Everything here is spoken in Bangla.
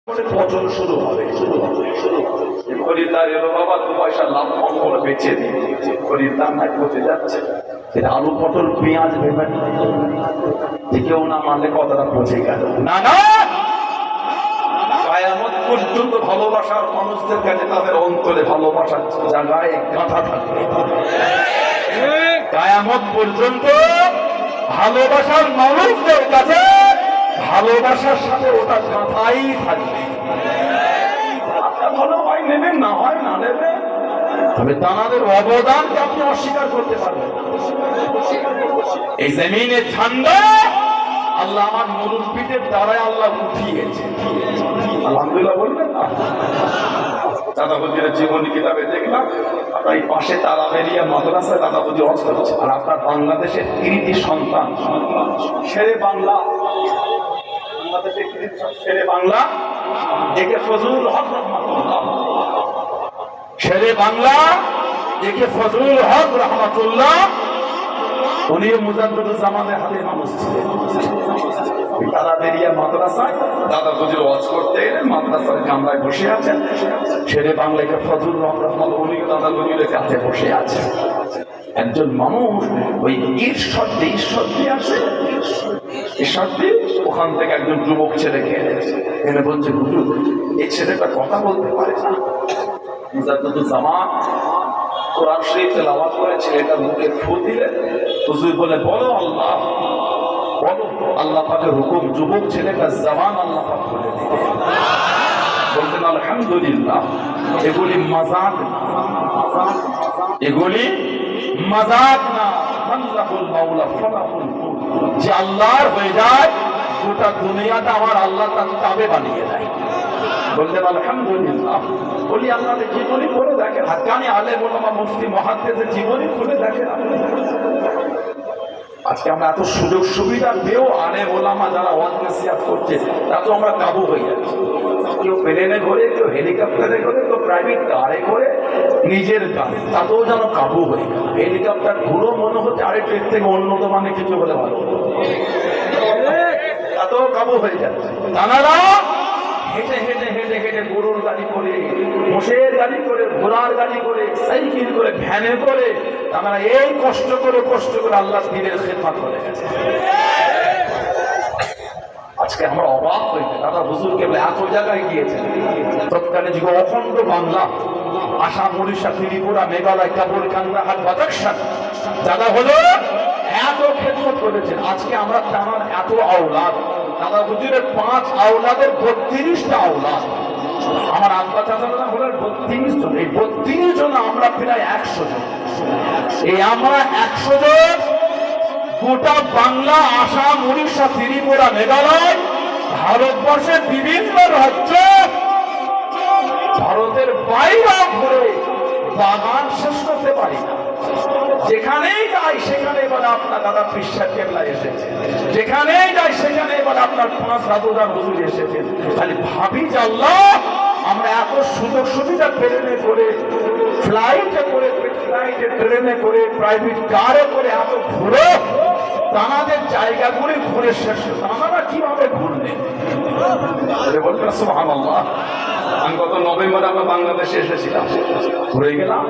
পচন শুরু হবে। খরিদ্দার এলো, বাবা 2 পয়সা লাভ কম করে বেচে দিই। খরিদ্দার নাই, পচে যাচ্ছে। আলু পটল পেঁয়াজ ভেবেন যে কেউ না মানলে কথাটা পচে গেল। না না, কিয়ামত পর্যন্ত ভালোবাসার মানুষদের কাছে তাদের অন্তরে ভালোবাসার জায়গায় গাঁথা থাকবে। কিয়ামত পর্যন্ত ভালোবাসার মানুষদের কাছে ভালোবাসার সাথে ওটা গাঁথাই থাকবে। আপনার ভালো হয় নেবেন, না হয় না নেবেন, তবে তাদের অবদানকে আপনি অস্বীকার করতে পারবেন। এই জমিনের ঠান্ডা আল্লাহ আমার মুরব্বীদের দ্বারাই আল্লাহ উঠিয়েছে। আলহামদুলিল্লাহ বলবেন না? দাদা হুজুরের জীবনী কিতাবে দেখলাম আপনার এই পাশে তারাবেরিয়া মাদ্রাসায় দাদা হুজুর ওয়াজ করেছে। আর আপনার বাংলাদেশের কৃতি সন্তান শেরে বাংলা, বাংলাদেশের কৃতি শেরে বাংলা একে ফজলুল হক রহমাতুল্লাহ, শেরে বাংলা একে ফজলুল হক রহমাতুল্লাহ, উনি মুজাদ্দিদুল জামানের হাতে মানুষ ছিলেন। তারাবেরিয়া মাদ্রাসায় দাদা হুজুর ওয়াজ করতে এলেন, মাদ্রাসার কামরায় বসে আছেন। শেরে বাংলাকে ফজলুল হক রহমাতুল্লাহ উনি দাদা হুজুরের কাছে বসে আছেন। একজন মানুষ ওই ঈশ্বর দিয়ে আসে, ঈশ্বর দিয়ে ওখান থেকে একজন যুবক ছেলেকে এনে বলছে, হুজুর এই ছেলেটা কথা বলতে পারে না। মুজাদ্দিদুল জামান কোরআন শরীফ তেলাওয়াত করে ছেলেটা মুখে ফু দিলেন। হুজুর বলে, বলো আল্লাহ, বলো। আল্লাহ পাকের হুকুম, যুবক ছেলেটা জবান আল্লাহ পাক খুলে দিলেন। বলতেন আলহামদুলিল্লাহ। এগুলি মাজাক, এগুলি মাজাক না, মানজাকুল মাওলা ফালাকুল কুল। যে আল্লাহর হয়ে যায় গোটা দুনিয়াটা আমার আল্লাহ তার তাবে বানিয়ে দেয়। বলতেন আলহামদুলিল্লাহ। বলি আল্লাহর জীবনী করে দেখেন, হাক্কানি আলেম ওলামা মুফতি মুহাদ্দিসের জীবনী খুলে দেখেন। আজকে আমরা এত সুযোগ সুবিধা পেয়েও আলেম ওলামা যারা ওয়াজ নসিহত করছে তাতে আমরা কাবু হয়ে যাচ্ছি। কেউ প্লেনে করে, কেউ হেলিকপ্টারে করে, কেউ প্রাইভেট কারে করে, নিজের কারে, তাতেও যেন কাবু হয়ে গেল। হেলিকপ্টার ঘুরো মনে হচ্ছে আরেকটু এর থেকে উন্নত মানে কিছু হলে ভালো, তাতেও কাবু হয়ে যাচ্ছে। তারা হেঁটে হেঁটে হেঁটে হেঁটে গরুর গাড়ি করে, মোষের গাড়ি করে, ঘোড়ার গাড়ি করে, সাইকেল করে, ভ্যানে করে, তারা এই কষ্ট করে আল্লাহ দ্বীনের খেদমত করে গেছে। আজকে আমরা অবাক হই, দাদা হুজুর কেবল এত জায়গায় গিয়েছেন। তৎকালীন যুগে অখণ্ড বাংলা, আসাম, উড়িষ্যা, ত্রিপুরা, মেঘালয়, কাপুর, কান্দাহার, বাদাকশান, দাদা হলো এত খেদমত করেছেন। আজকে আমরা তার এত আওলাদ, দাদা হুজুরের 5 আওলাদের 32টা আওলাদ। আমার আব্বা চাচারা হলেন 32 জন। এই 32 জন আমরা প্রায় 100 জন। এই আমরা 100 জন গোটা বাংলা, আসাম, উড়িষ্যা, ত্রিপুরা, মেঘালয়, ভারতবর্ষের বিভিন্ন রাজ্য, ভারতের বাইরে ঘুরে বাগান শেষ করতে পারি না। যেখানেই যাই সেখানে বলে আপনার দাদা পীর কেবলা এসেছে, যেখানেই যাই সেখানে বলে আপনার 5 সাধুদার হুজুর এসেছেন। খালি ভাবি যে আল্লাহ, আমরা এত সুযোগ সুবিধা প্লেনে করে, ফ্লাইটে করে, ট্রেনে করে, প্রাইভেট কারে করে এত ঘুরে, তানাদের জায়গাগুলি ঘুরে শেষ, তানারা কিভাবে ঘুরলেন বলবেন সুবহানাল্লাহ। আমি গত নভেম্বরে আমরা বাংলাদেশে এসেছিলাম, ঘুরে গেলাম।